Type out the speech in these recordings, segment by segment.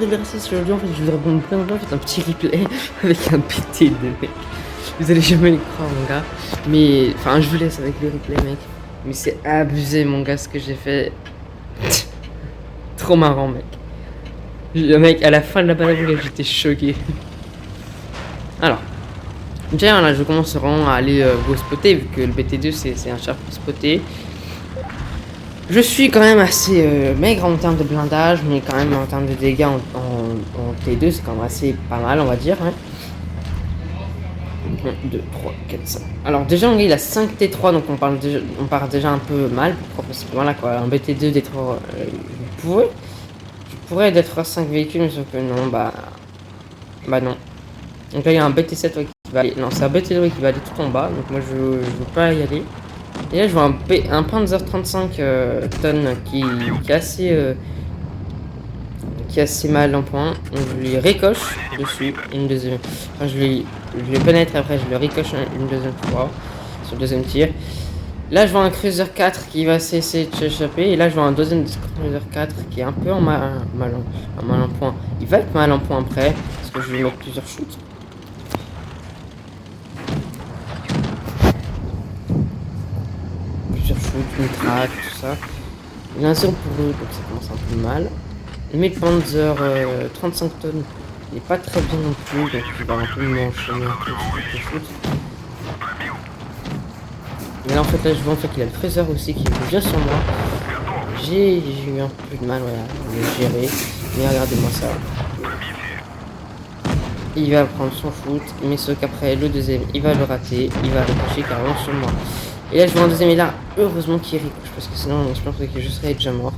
de rester sur l'audio, en fait, je vais répondre plein de fois, faites un petit replay avec un PT de mec. Vous allez jamais les croire, mon gars. Mais, enfin, je vous laisse avec le replay, mec. Mais c'est abusé, mon gars, ce que j'ai fait. Trop marrant, mec. Mec, à la fin de la balade, j'étais choqué. Alors, déjà, là, je commence vraiment à aller go spotter, vu que le BT2, c'est un char pour spotter. Je suis quand même assez maigre en termes de blindage, mais quand même en termes de dégâts en T2, c'est quand même assez pas mal, on va dire. Hein. 1, 2, 3, 4, 5. Alors déjà, il a 5 T3, donc on part déjà un peu mal. Parce que voilà quoi, un BT2 D3, je pourrais d'être à 5 véhicules, mais sauf que non, bah non. Donc là, il y a un BT7 ouais, qui va aller. Non, c'est un BT2 qui va aller tout en bas, donc moi je veux pas y aller. Et là, je vois un Panzer 35 tonnes qui est assez mal en point. Donc je lui ricoche dessus une deuxième. Enfin, je le pénètre et après je le ricoche une deuxième fois sur le deuxième tir. Là, je vois un Cruiser 4 qui va essayer de s'échapper. Et là, je vois un deuxième Cruiser 4 qui est un peu mal en point. Il va être mal en point après parce que je vais lui mettre plusieurs shoots. Mitraille, tout ça. Il a un 0 pour eux, donc ça commence un peu mal. Mais le Panzer 35 tonnes, il n'est pas très bien non plus, donc il va un peu m'enchaîner un peu sur le foot. Mais là en fait, là je vois en fait qu'il a le Freezer aussi qui vient sur moi. J'ai eu un peu de mal ouais, à le gérer, mais regardez-moi ça. Il va prendre son foot, mais ce qu'après le deuxième, il va le rater, il va ricocher carrément sur moi. Et là je vois un deuxième et là, heureusement qu'il ricoche, parce que sinon je pense que je serais déjà mort.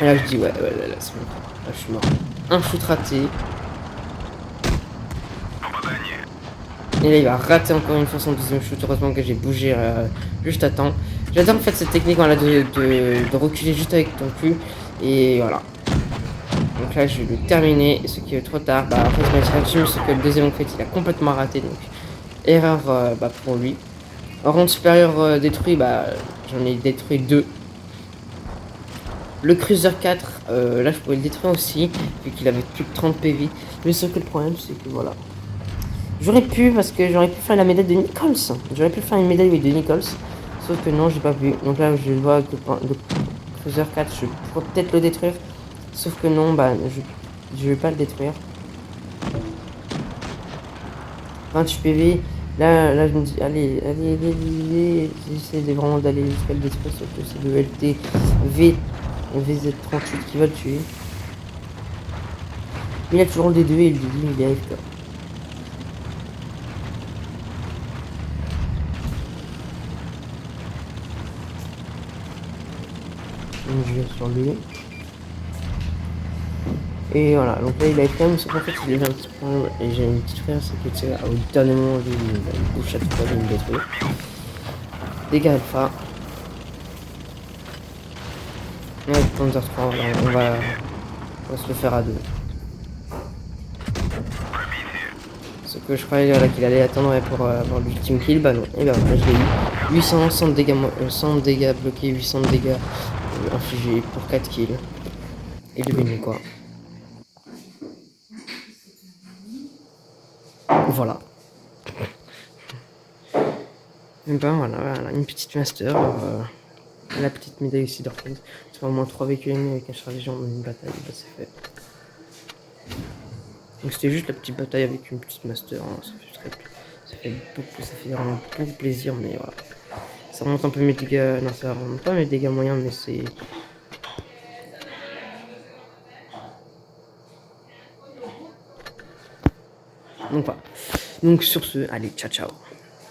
Et là je dis ouais là c'est bon, là je suis mort. Un shoot raté. Et là il va rater encore une fois son deuxième shoot, heureusement que j'ai bougé juste à temps. J'adore en fait cette technique voilà, de reculer juste avec ton cul. Et voilà. Donc là je vais le terminer, et ce qui est trop tard, bah en fait je m'ai tiré dessus, ce que le deuxième en fait il a complètement raté, donc erreur pour lui. En rang supérieur détruit, bah j'en ai détruit 2. Le Cruiser 4, là je pouvais le détruire aussi, vu qu'il avait plus de 30 PV. Mais ce que le problème c'est que voilà. J'aurais pu, parce que j'aurais pu faire la médaille de Nichols. J'aurais pu faire une médaille de Nichols. Sauf que non, j'ai pas pu. Donc là je vois que le Cruiser 4, je pourrais peut-être le détruire. Sauf que non, bah je vais pas le détruire. 28 PV. Là je me dis, allez, j'essaie vraiment d'aller jusqu'à le détruire, sauf que c'est le LT VZ38 qui va le tuer. Mais il a toujours le D2 et le D2 il est AFK. Donc je vais sur lui. Et voilà, donc là il a quand même, sauf qu'en fait il avait un petit problème, et j'ai une petite frère, c'est que tu sais, au dernier moment, il bouge chaque fois, il me détruit. Dégâts alpha. Ouais, Panzer 3, voilà, on va se le faire à deux. Ce que je croyais voilà, qu'il allait attendre pour avoir l'ultime kill, bah non, et bah voilà, je l'ai eu. 800, 100 de dégâts, 100 de dégâts bloqués, 800 de dégâts infligés pour 4 kills. Et devinez quoi. Voilà. Et ben voilà, une petite master. La petite médaille aussi d'Orphans. C'est au moins 3 véhicules ennemis avec un char léger dans une bataille, bah c'est fait. Donc c'était juste la petite bataille avec une petite master, hein. Ça fait vraiment beaucoup plaisir, mais voilà. Ça remonte un peu mes dégâts, non ça remonte pas mes dégâts moyens, mais c'est... Donc voilà. Donc sur ce, allez, ciao ciao.